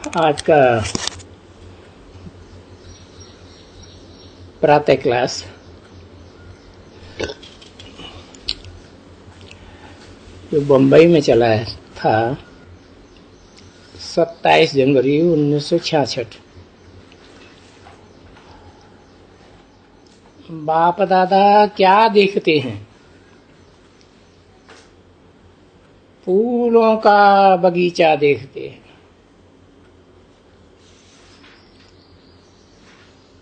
आज का प्रातः क्लास जो बम्बई में चला था 27 जनवरी 1966। बाप दादा क्या देखते हैं? फूलों का बगीचा देखते हैं।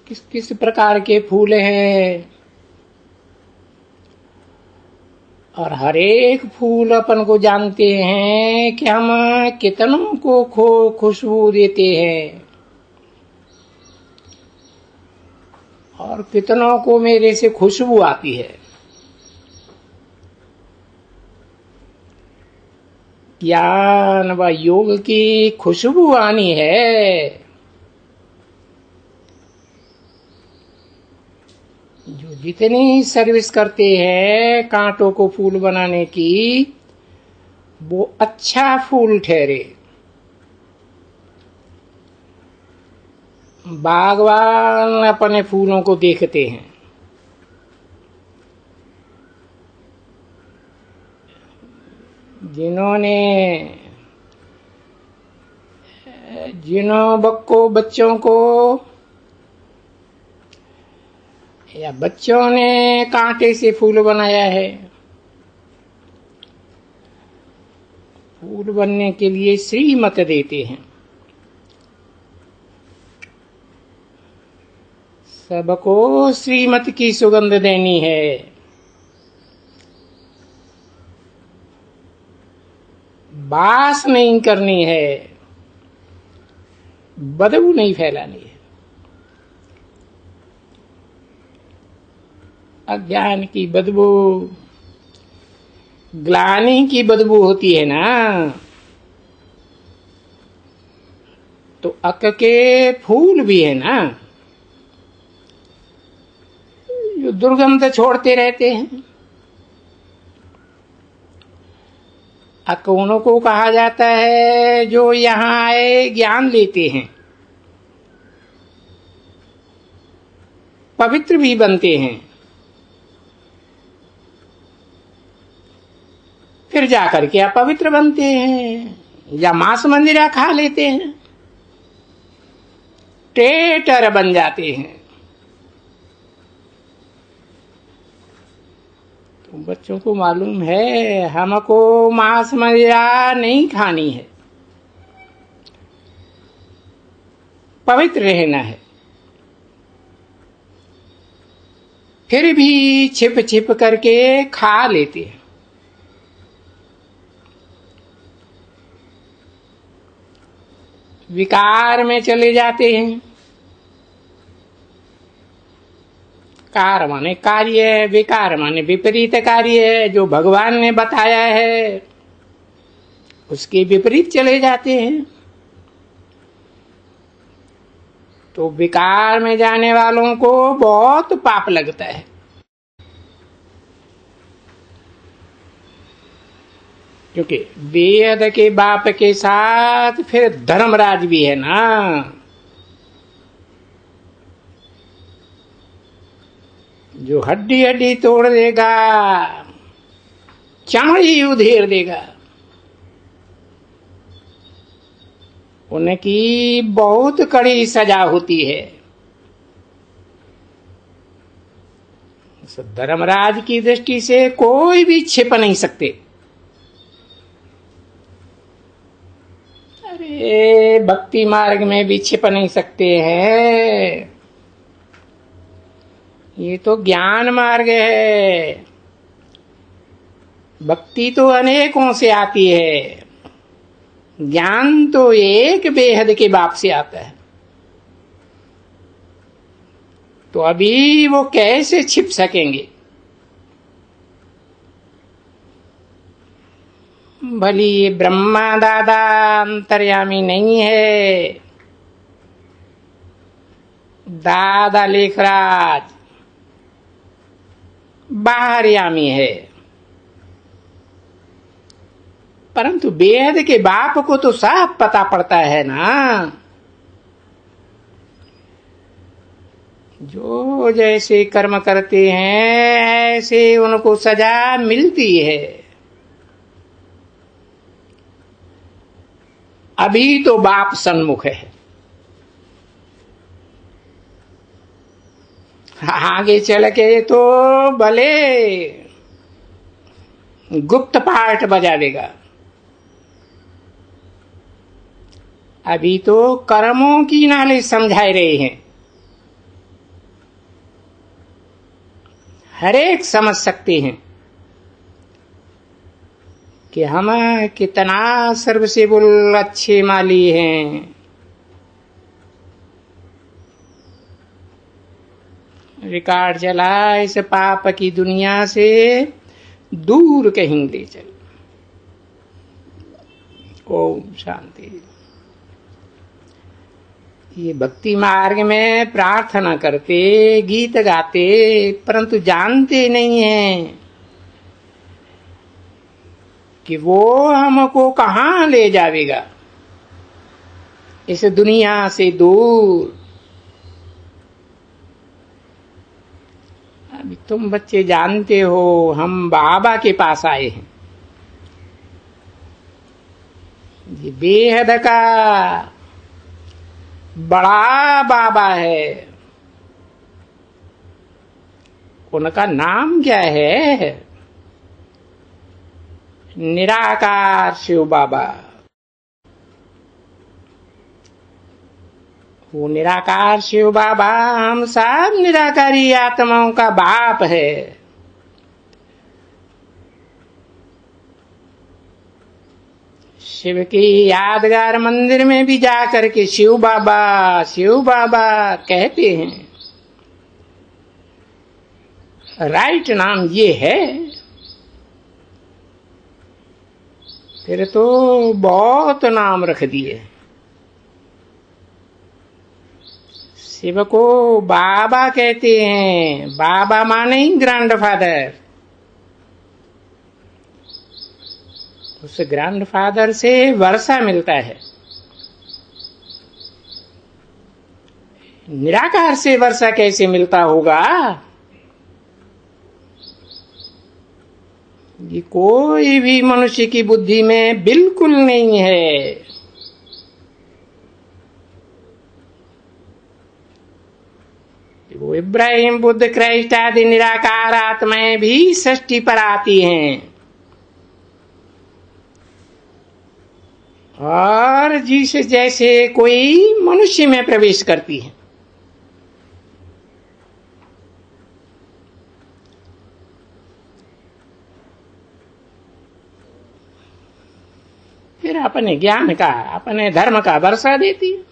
किस किस प्रकार के फूल हैं और हर एक फूल अपन को जानते हैं कि हम कितनों को खुशबू देते हैं और कितनों को मेरे से खुशबू आती है। ज्ञान व योग की खुशबू आनी है। जो जितनी सर्विस करते हैं कांटों को फूल बनाने की, वो अच्छा फूल ठहरे। बागवान अपने फूलों को देखते हैं। जिन्हों बच्चों को या बच्चों ने कांटे से फूल बनाया है, फूल बनने के लिए श्रीमत देते हैं। सबको श्रीमत की सुगंध देनी है। बास नहीं करनी है, बदबू नहीं फैलानी है। अज्ञान की बदबू, ग्लानि की बदबू होती है ना, तो अक के फूल भी है ना जो दुर्गंध छोड़ते रहते हैं। अक उन्हों को कहा जाता है जो यहाँ आए ज्ञान लेते हैं, पवित्र भी बनते हैं, फिर जाकर के अपवित्र बनते हैं या मांस मंदिरा खा लेते हैं, टेटर बन जाते हैं। तो बच्चों को मालूम है हमको मांस मंदिरा नहीं खानी है, पवित्र रहना है। फिर भी छिप छिप करके खा लेते हैं। विकार में चले जाते हैं। कार माने कार्य, विकार माने विपरीत कार्य। जो भगवान ने बताया है उसके विपरीत चले जाते हैं। तो विकार में जाने वालों को बहुत पाप लगता है। क्योंकि वेद के बाप के साथ फिर धर्मराज भी है ना। जो हड्डी हड्डी तोड़ देगा, चमड़ी उधेड़ देगा, उनकी बहुत कड़ी सजा होती है। धर्मराज की दृष्टि से कोई भी छिप नहीं सकते। अरे भक्ति मार्ग में भी छिप नहीं सकते हैं। ये तो ज्ञान मार्ग है। भक्ति तो अनेकों से आती है, ज्ञान तो एक बेहद के बाप से आता है। तो अभी वो कैसे छिप सकेंगे? भली ये ब्रह्मा दादा अंतर्यामी नहीं है, दादा लेखराज बाहरयामी है। परंतु बेहद के बाप को तो साफ पता पड़ता है ना, जो जैसे कर्म करते हैं ऐसे उनको सजा मिलती है। अभी तो बाप सन्मुख है, आगे चल के तो भले गुप्त पाठ बजा देगा। अभी तो कर्मों की नॉलेज समझा रहे हैं, हर एक समझ सकते हैं कि हम कितना सर्वसेबुल अच्छे माली हैं। रिकॉर्ड चला इस पाप की दुनिया से दूर कहीं ले चल। ओम शांति। ये भक्ति मार्ग में प्रार्थना करते, गीत गाते, परंतु जानते नहीं हैं कि वो हमको कहाँ ले जाएगा, इस दुनिया से दूर। अभी तुम बच्चे जानते हो हम बाबा के पास आए हैं। ये बेहद का बड़ा बाबा है। उनका नाम क्या है? निराकार शिव बाबा। वो निराकार शिव बाबा हम सब निराकारी आत्माओं का बाप है। शिव की यादगार मंदिर में भी जाकर के शिव बाबा कहते हैं। राइट नाम ये है, फिर तो बहुत नाम रख दिए। शिव को बाबा कहते हैं। बाबा माने ही ग्रैंडफादर। उस ग्रैंडफादर से वर्षा मिलता है। निराकार से वर्षा कैसे मिलता होगा? ये कोई भी मनुष्य की बुद्धि में बिल्कुल नहीं है। वो इब्राहिम, बुद्ध, क्राइस्ट आदि निराकार आत्माएं भी सृष्टि पर आती हैं और जिस जैसे कोई मनुष्य में प्रवेश करती है। फिर अपने ज्ञान का, अपने धर्म का वर्षा देती है।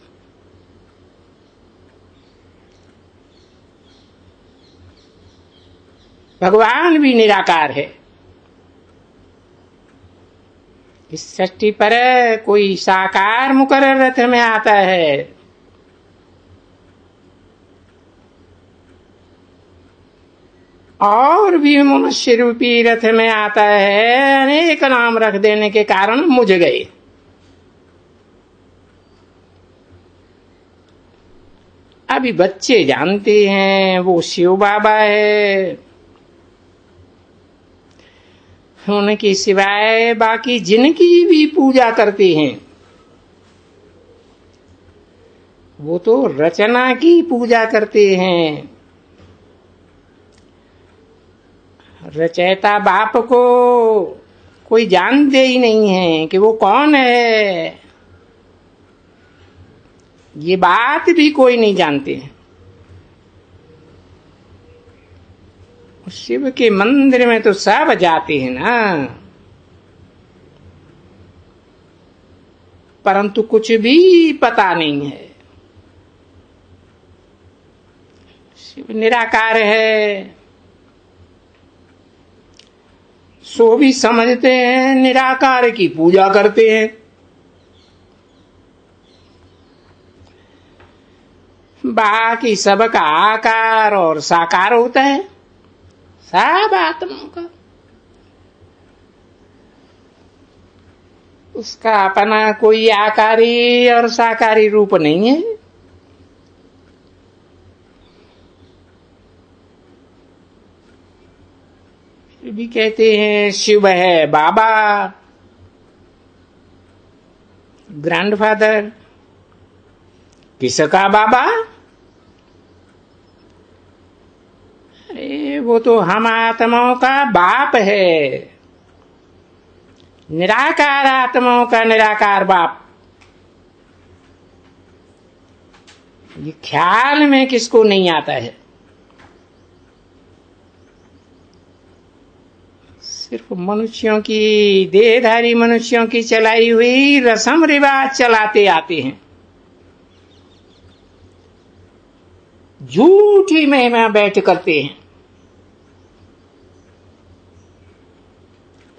भगवान भी निराकार है। इस सृष्टि पर कोई साकार मुकर्रर रथ में आता है, और भी मनुष्य रूपी रथ में आता है। अनेक नाम रख देने के कारण मुझ गए। अभी बच्चे जानते हैं वो शिव बाबा है। उनके सिवाय बाकी जिनकी भी पूजा करते हैं वो तो रचना की पूजा करते हैं। रचयिता बाप को कोई जानते ही नहीं है कि वो कौन है। ये बात भी कोई नहीं जानते। शिव के मंदिर में तो सब जाते हैं ना, परंतु कुछ भी पता नहीं है। शिव निराकार है सो भी समझते हैं, निराकार की पूजा करते हैं। बाकी सबका आकार और साकार होता है, सब आत्माओं का। उसका अपना कोई आकारी और साकारी रूप नहीं है। फिर भी कहते हैं शिव है बाबा, ग्रैंडफादर। किसका बाबा? अरे वो तो हम आत्माओं का बाप है, निराकार आत्माओं का निराकार बाप। ये ख्याल में किसको नहीं आता है? सिर्फ मनुष्यों की, देहधारी मनुष्यों की चलाई हुई रस्म रिवाज चलाते आते हैं, झूठी महिमा बैठ करते हैं।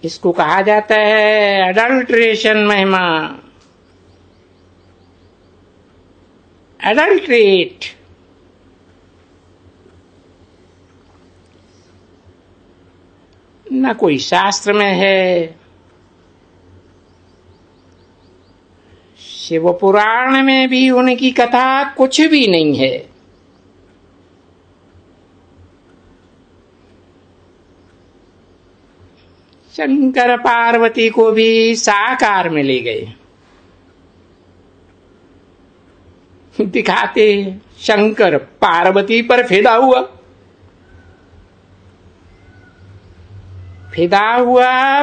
इसको कहा जाता है अडल्ट्रेशन महिमा, अडल्ट्रेट। न कोई शास्त्र में है, शिव पुराण में भी उनकी कथा कुछ भी नहीं है। शंकर पार्वती को भी साकार में ले गए, दिखाते शंकर पार्वती पर फिदा हुआ,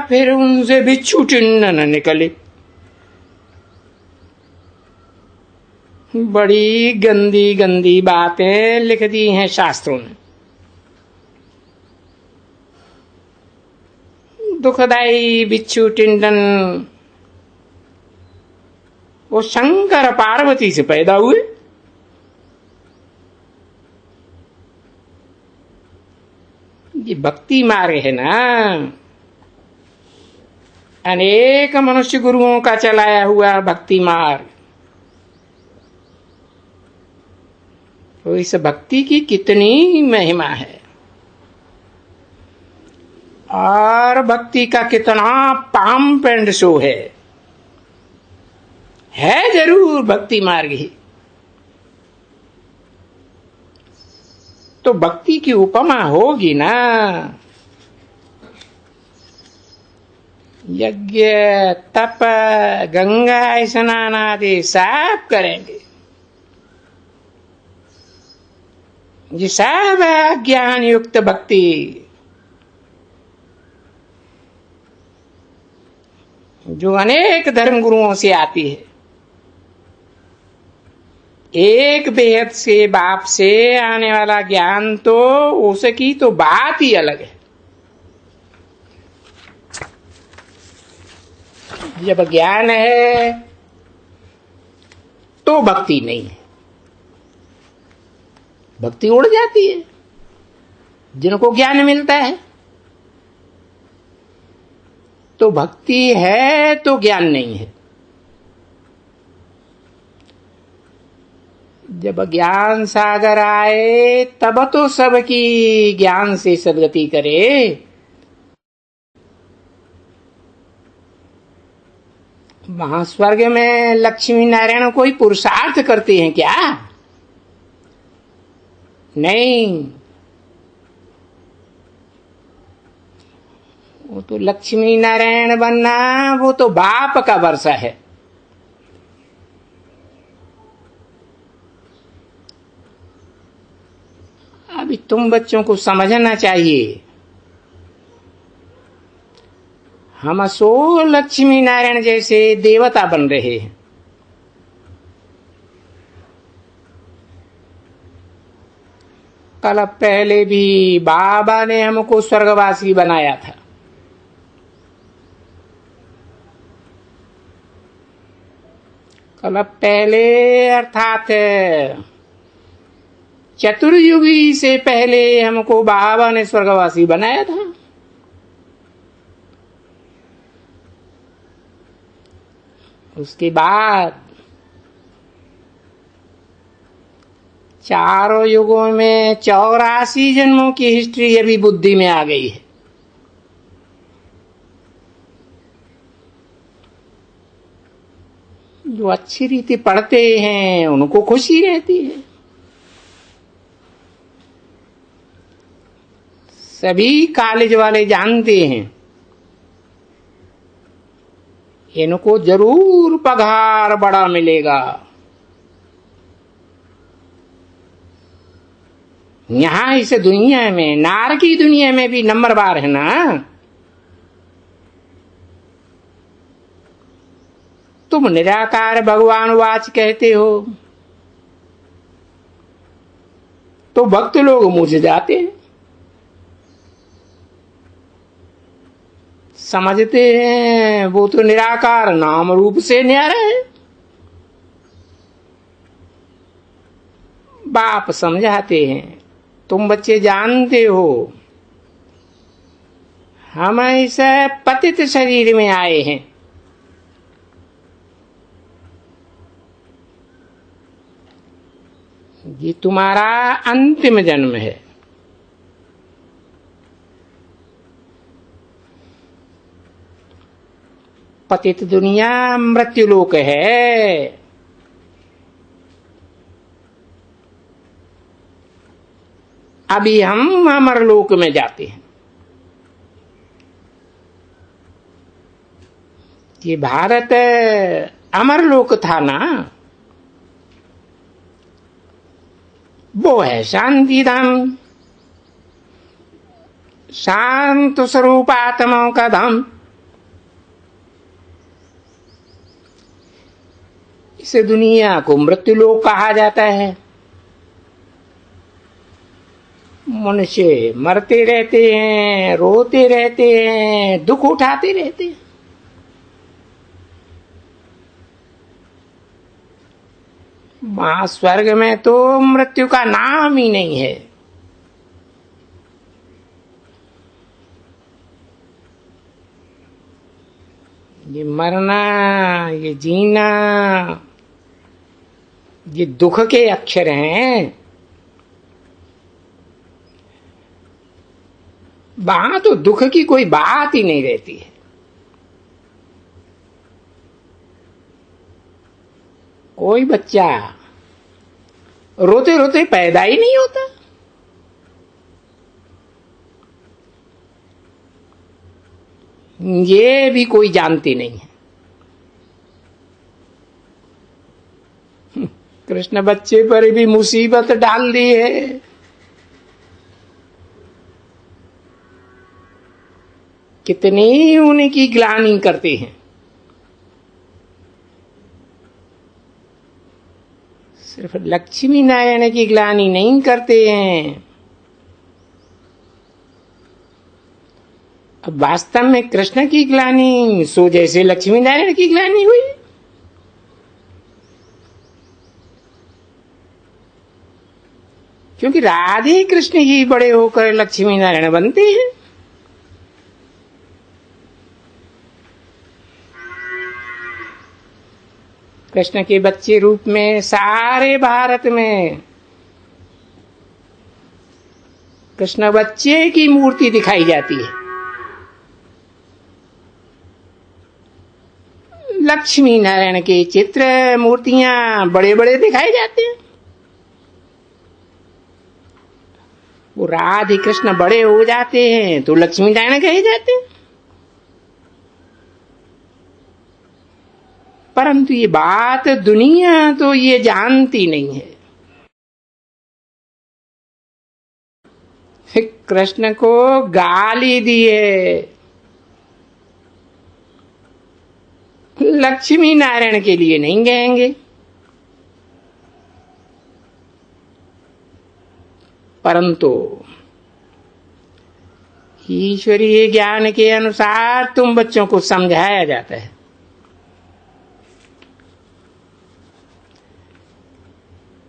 फिर उनसे बिच्छू चिन्ह निकले। बड़ी गंदी गंदी बातें लिख दी हैं शास्त्रों ने। दुखदाई बिच्छू टिंडन वो शंकर पार्वती से पैदा हुए। ये भक्ति मार्ग है ना, अनेक मनुष्य गुरुओं का चलाया हुआ भक्ति मार्ग। तो इस भक्ति की कितनी महिमा है और भक्ति का कितना पाम्प एंड शो है जरूर भक्ति मार्ग ही। तो भक्ति की उपमा होगी ना, यज्ञ तप गंगा स्नान आदि सब करेंगे, ये सब ज्ञान युक्त भक्ति। जो अनेक धर्म गुरुओं से आती है, एक बेहद से बाप से आने वाला ज्ञान तो उसकी तो बात ही अलग है। जब ज्ञान है तो भक्ति नहीं है, भक्ति उड़ जाती है। जिनको ज्ञान मिलता है तो भक्ति है तो ज्ञान नहीं है। जब ज्ञान सागर आए तब तो सबकी ज्ञान से सदगति करे। वहां स्वर्ग में लक्ष्मी नारायण कोई पुरुषार्थ करते हैं क्या? नहीं, वो तो लक्ष्मी नारायण बनना वो तो बाप का वर्षा है। अभी तुम बच्चों को समझना चाहिए, हम सो लक्ष्मी नारायण जैसे देवता बन रहे हैं। कल पहले भी बाबा ने हमको स्वर्गवासी बनाया था। कल पहले अर्थात चतुर्युगी से पहले हमको बाबा ने स्वर्गवासी बनाया था। उसके बाद चारों युगों में 84 जन्मों की हिस्ट्री अभी बुद्धि में आ गई है। जो अच्छी रीति पढ़ते हैं उनको खुशी रहती है। सभी कॉलेज वाले जानते हैं इनको जरूर पगार बड़ा मिलेगा। यहां इस दुनिया में, नार की दुनिया में भी नंबरवार है ना। तुम निराकार भगवान वाच कहते हो तो भक्त लोग मुझे जाते हैं, समझते हैं वो तो निराकार नाम रूप से न्यारा है। बाप समझाते हैं तुम बच्चे जानते हो हम इस पतित शरीर में आए हैं, ये तुम्हारा अंतिम जन्म है। पतित दुनिया मृत्यु लोक है। अभी हम अमर लोक में जाते हैं। ये भारत अमर लोक था ना, वो है शांति धाम, शांत स्वरूप आत्माओं का धाम। इस दुनिया को मृत्यु लोक कहा जाता है। मनुष्य मरते रहते हैं, रोते रहते हैं, दुख उठाते रहते हैं। वहां स्वर्ग में तो मृत्यु का नाम ही नहीं है। ये मरना, ये जीना, ये दुख के अक्षर हैं। वहां तो दुख की कोई बात ही नहीं रहती है। कोई बच्चा रोते रोते पैदा ही नहीं होता। ये भी कोई जानती नहीं है। कृष्ण बच्चे पर भी मुसीबत डाल दी है। कितनी उनकी ग्लानि करते हैं। सिर्फ लक्ष्मी नारायण की ग्लानि नहीं करते हैं। अब वास्तव में कृष्ण की ग्लानि सो जैसे लक्ष्मी नारायण की ग्लानि हुई। क्योंकि राधे कृष्ण ही बड़े होकर लक्ष्मी नारायण बनते हैं। कृष्ण के बच्चे रूप में सारे भारत में कृष्ण बच्चे की मूर्ति दिखाई जाती है। लक्ष्मी नारायण के चित्र मूर्तियां बड़े बड़े दिखाए जाते हैं। वो राधे कृष्ण बड़े हो जाते हैं तो लक्ष्मी नारायण कहे जाते हैं। परंतु ये बात दुनिया तो ये जानती नहीं है। कृष्ण को गाली दी है, लक्ष्मी नारायण के लिए नहीं कहेंगे। परंतु ईश्वरीय ज्ञान के अनुसार तुम बच्चों को समझाया जाता है।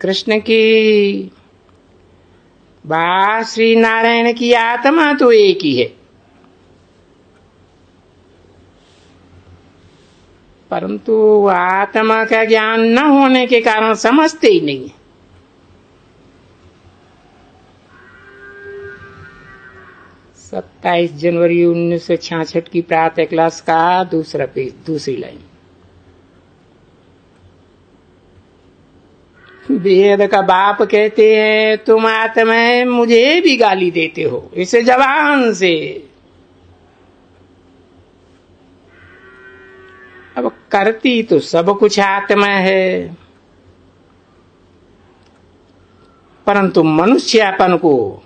कृष्ण की श्री नारायण की आत्मा तो एक ही है, परंतु आत्मा का ज्ञान न होने के कारण समझते ही नहीं है। सत्ताईस जनवरी 1966 की प्रातः क्लास का दूसरा पेज, दूसरी लाइन। वेद का बाप कहते हैं तुम आत्मा है, मुझे भी गाली देते हो इस जबान से। अब करती तो सब कुछ आत्मा है, परंतु मनुष्यपन को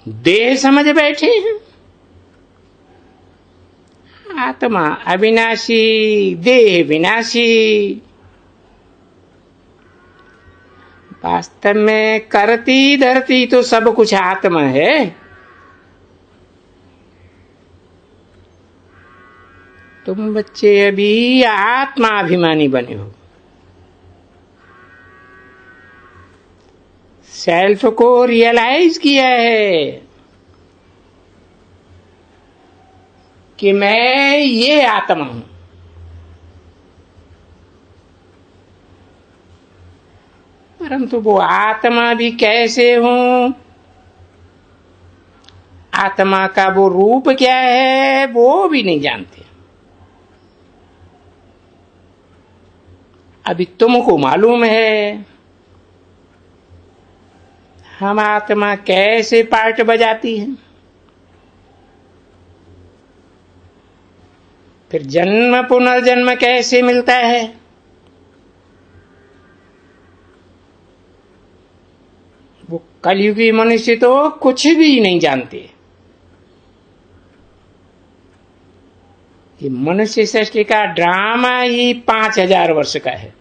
देह समझ बैठे हैं। आत्मा अविनाशी, देह विनाशी। वास्तव में करती धरती तो सब कुछ आत्मा है। तुम बच्चे अभी आत्माभिमानी बने हो, सेल्फ को रियलाइज किया है कि मैं ये आत्मा हूं। परंतु वो आत्मा भी कैसे हूं, आत्मा का वो रूप क्या है वो भी नहीं जानते। अभी तुमको मालूम है हम आत्मा कैसे पार्ट बजाती है। फिर जन्म पुनर्जन्म कैसे मिलता है। वो कलयुगी मनुष्य तो कुछ भी नहीं जानते। ये मनुष्य सृष्टि का ड्रामा ही 5000 वर्ष का है।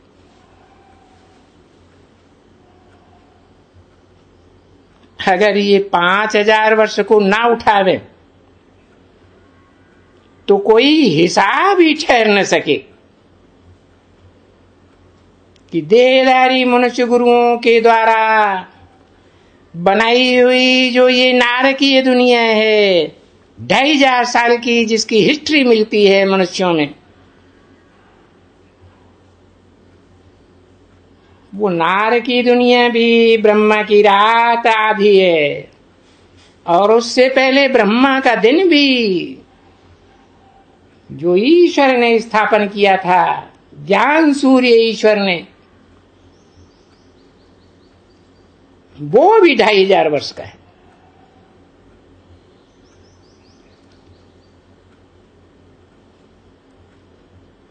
अगर ये 5000 वर्ष को ना उठावे तो कोई हिसाब ही ठहर न सके कि देहधारी मनुष्य गुरुओं के द्वारा बनाई हुई जो ये नारकीय दुनिया है 2500 साल की, जिसकी हिस्ट्री मिलती है मनुष्यों में, वो नारकीय दुनिया भी ब्रह्मा की रात आधी है, और उससे पहले ब्रह्मा का दिन भी जो ईश्वर ने स्थापन किया था, ज्ञान सूर्य ईश्वर ने, वो भी 2500 वर्ष का है।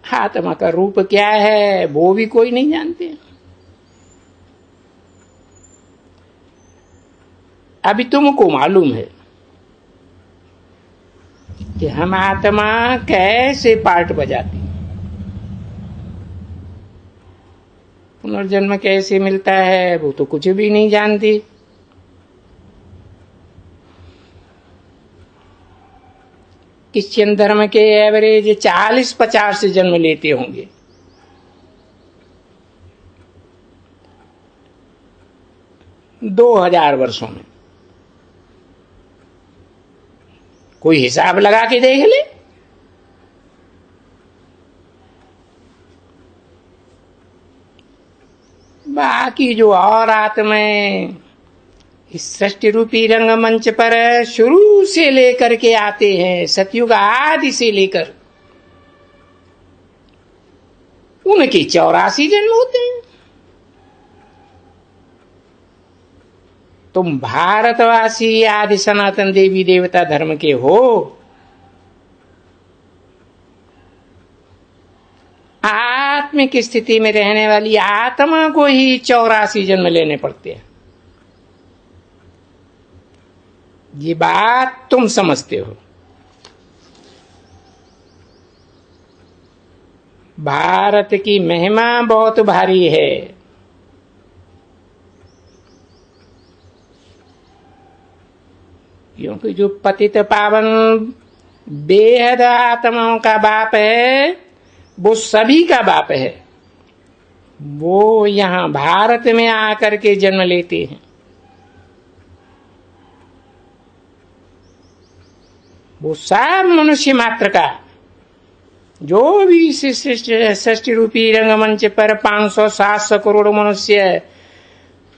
आत्मा का रूप क्या है वो भी कोई नहीं जानते। अभी तुमको मालूम है कि हम आत्मा कैसे पार्ट बजाती, पुनर्जन्म कैसे मिलता है वो तो कुछ भी नहीं जानती। क्रिश्चियन धर्म के एवरेज 40-50 जन्म लेते होंगे। दो 2000 वर्षों में कोई हिसाब लगा के देख ले। बाकी जो और आत्माएं इस सृष्टि रूपी रंगमंच पर शुरू से लेकर के आते हैं, सतयुग आदि से लेकर, उनके 84 जन्म होते हैं। तुम भारतवासी आदि सनातन देवी देवता धर्म के हो, आत्मिक स्थिति में रहने वाली आत्मा को ही 84 जन्म लेने पड़ते हैं। ये बात तुम समझते हो। भारत की महिमा बहुत भारी है। क्योंकि जो पतित पावन बेहद आत्माओं का बाप है, वो सभी का बाप है। वो यहां भारत में आकर के जन्म लेते हैं। वो सब मनुष्य मात्र का, जो भी इस सृष्टि रूपी रंगमंच पर 500-700 करोड़ मनुष्य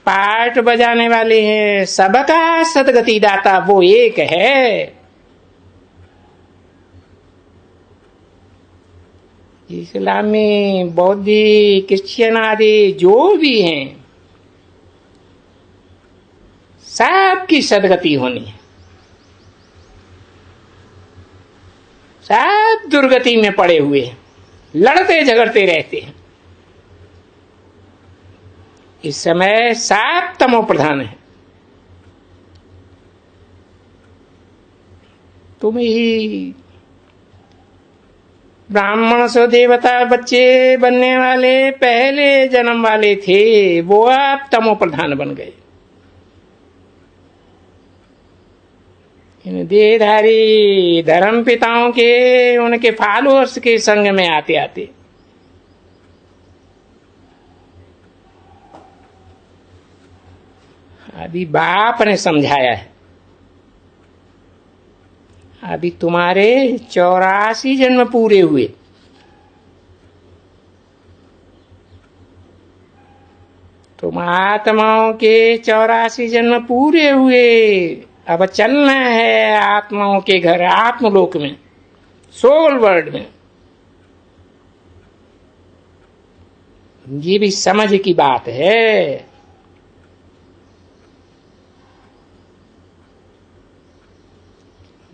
पार्ट बजाने वाले हैं, सबका सदगति दाता वो एक है। इस्लामी, बौद्धी, क्रिश्चियन आदि जो भी हैं, सबकी सदगति होनी है, सब दुर्गति में पड़े हुए हैं, लड़ते झगड़ते रहते हैं। इस समय सब तमो प्रधान है। तुम ही ब्राह्मण से देवता बच्चे बनने वाले पहले जन्म वाले थे, वो अब तमो प्रधान बन गए। इन देहधारी धर्म पिताओं के, उनके फॉलोअर्स के संग में आते आते अभी बाप ने समझाया है, अभी तुम्हारे 84 जन्म पूरे हुए, तुम आत्माओं के 84 जन्म पूरे हुए। अब चलना है आत्माओं के घर, आत्मलोक में, सोल वर्ल्ड में। ये भी समझ की बात है।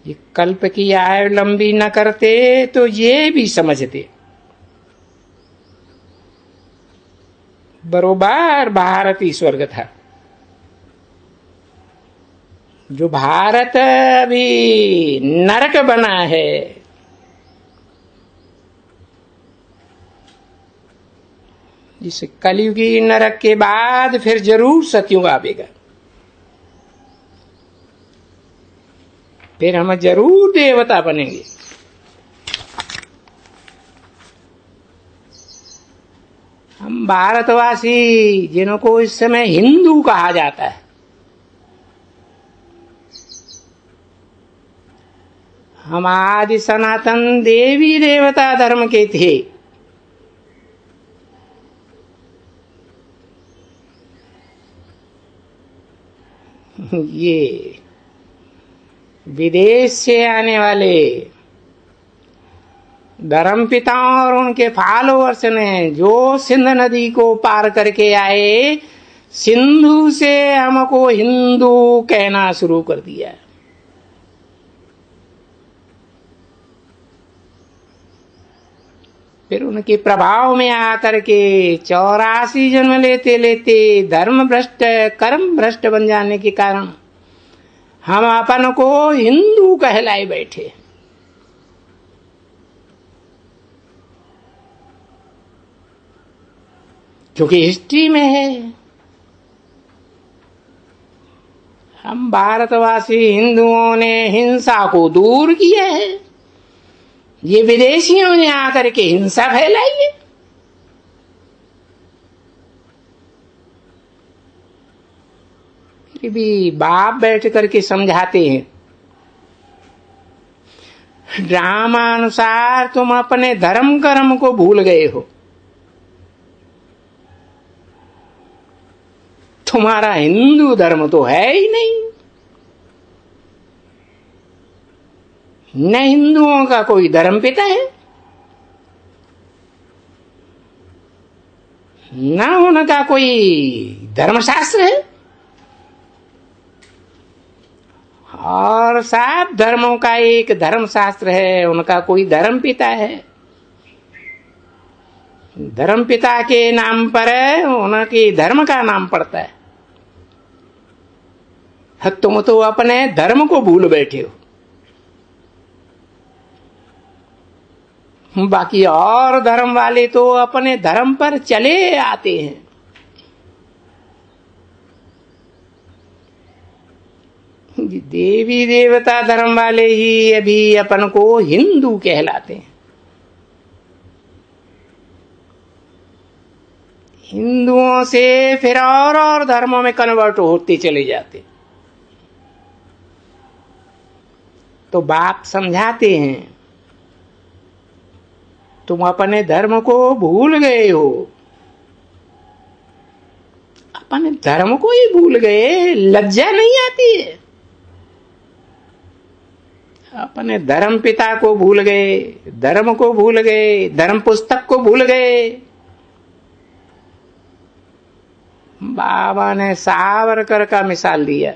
ये कल्प की आयु लंबी न करते तो ये भी समझते। बरोबर भारत ही स्वर्ग था। जो भारत अभी नरक बना है, जिस कलयुगी नरक के बाद फिर जरूर सतयुग आवेगा, फिर हम जरूर देवता बनेंगे। हम भारतवासी, जिनको इस समय हिंदू कहा जाता है, हम आदि सनातन देवी देवता धर्म के थे। ये विदेश से आने वाले धर्म पिताओं और उनके फॉलोअर्स ने जो सिंध नदी को पार करके आए, सिंधु से हमको हिंदू कहना शुरू कर दिया। फिर उनके प्रभाव में आकर के 84 जन्म लेते लेते धर्म भ्रष्ट, कर्म भ्रष्ट बन जाने के कारण हम अपन को हिंदू कहलाए बैठे। क्योंकि हिस्ट्री में है, हम भारतवासी हिंदुओं ने हिंसा को दूर किया है, ये विदेशियों ने आकर के हिंसा फैलाई है। फिर भी बाप बैठ करके समझाते हैं, ड्रामानुसार तुम अपने धर्म कर्म को भूल गए हो। तुम्हारा हिंदू धर्म तो है ही नहीं। न हिंदुओं का कोई धर्म पिता है, न उनका कोई धर्मशास्त्र है, और सब धर्मों का एक धर्मशास्त्र है, उनका कोई धर्म पिता है। धर्म पिता के नाम पर उनके धर्म का नाम पड़ता है। तुम तो अपने धर्म को भूल बैठे हो। बाकी और धर्म वाले तो अपने धर्म पर चले आते हैं। देवी देवता धर्म वाले ही अभी अपन को हिंदू कहलाते हैं। हिंदुओं से फिर और धर्मों में कन्वर्ट होते चले जाते। तो बाप समझाते हैं, तुम अपने धर्म को भूल गए हो। अपने धर्म को ही भूल गए, लज्जा नहीं आती है? अपने धर्म पिता को भूल गए, धर्म को भूल गए, धर्म पुस्तक को भूल गए। बाबा ने सावरकर का मिसाल दिया।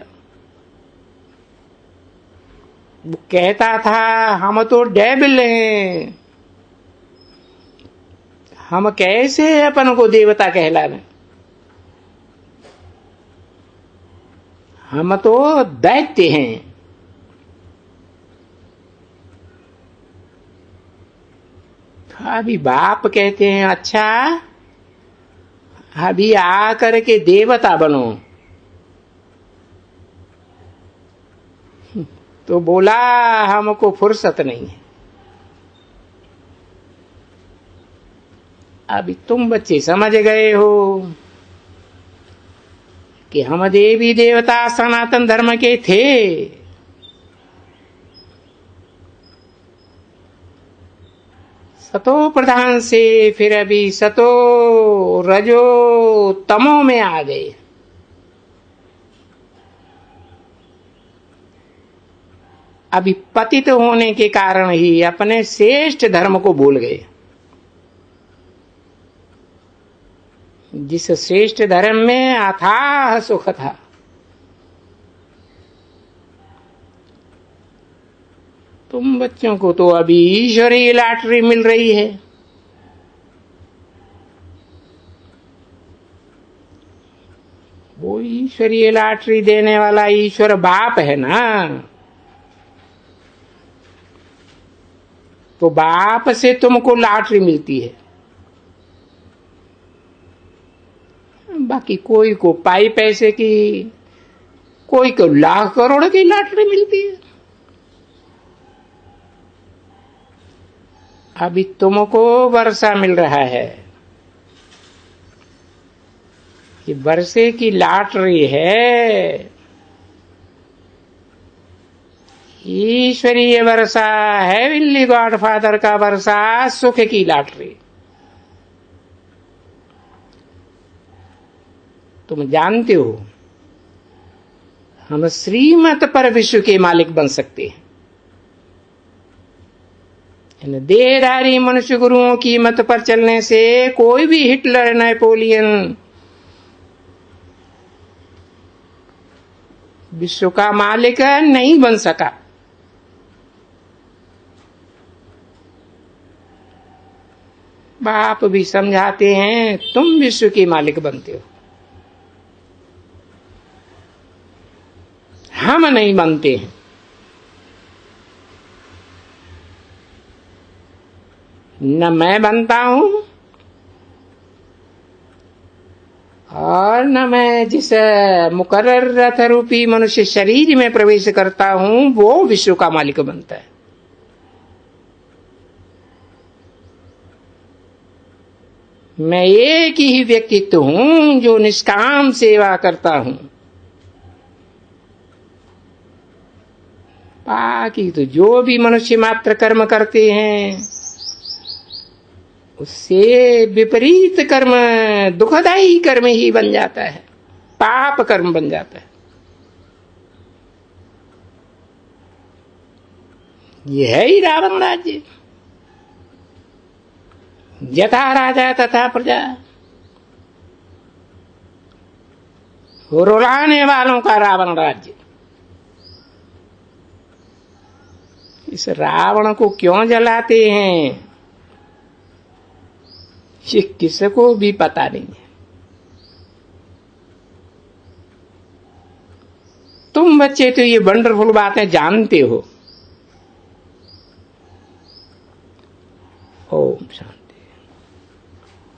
वो कहता था हम तो डेविल हैं, हम कैसे अपन को देवता कहलावे, हम तो दैत्य हैं। अभी बाप कहते हैं अच्छा अभी आकर के देवता बनो, तो बोला हमको फुर्सत नहीं है। अभी तुम बच्चे समझ गए हो कि हम देवी देवता सनातन धर्म के थे, सतो प्रधान से फिर अभी सतो रजो तमो में आ गए। अभी पतित होने के कारण ही अपने श्रेष्ठ धर्म को भूल गए, जिस श्रेष्ठ धर्म में अथाह सुख था। तुम बच्चों को तो अभी ईश्वरीय लॉटरी मिल रही है। वो ईश्वरीय लॉटरी देने वाला ईश्वर बाप है ना, तो बाप से तुमको लॉटरी मिलती है। बाकी कोई को पाई पैसे की, कोई को लाख करोड़ की लॉटरी मिलती है। अभी तुमको वर्षा मिल रहा है, ये वर्षे की लॉटरी है, ईश्वरीय वर्षा, हेवनली गॉडफादर का वर्षा, सुख की लॉटरी। तुम जानते हो हम श्रीमत पर विश्व के मालिक बन सकते हैं। इन देहधारी मनुष्य गुरुओं की मत पर चलने से कोई भी हिटलर, नेपोलियन विश्व का मालिक नहीं बन सका। बाप भी समझाते हैं तुम विश्व के मालिक बनते हो, हम नहीं बनते हैं। न मैं बनता हूं और न मैं जिस मुकर्रर रथ रूपी मनुष्य शरीर में प्रवेश करता हूं वो विश्व का मालिक बनता है। मैं एक ही व्यक्तित्व हूं जो निष्काम सेवा करता हूं। बाकी तो जो भी मनुष्य मात्र कर्म करते हैं उससे विपरीत कर्म दुखदायी कर्म ही बन जाता है, पाप कर्म बन जाता है। यह है ही रावण राज्य। यथा राजा तथा प्रजा, रुलाने वालों का रावण राज्य। इस रावण को क्यों जलाते हैं ये किसको भी पता नहीं है। तुम बच्चे तो ये वंडरफुल बातें जानते हो। ओम शांति।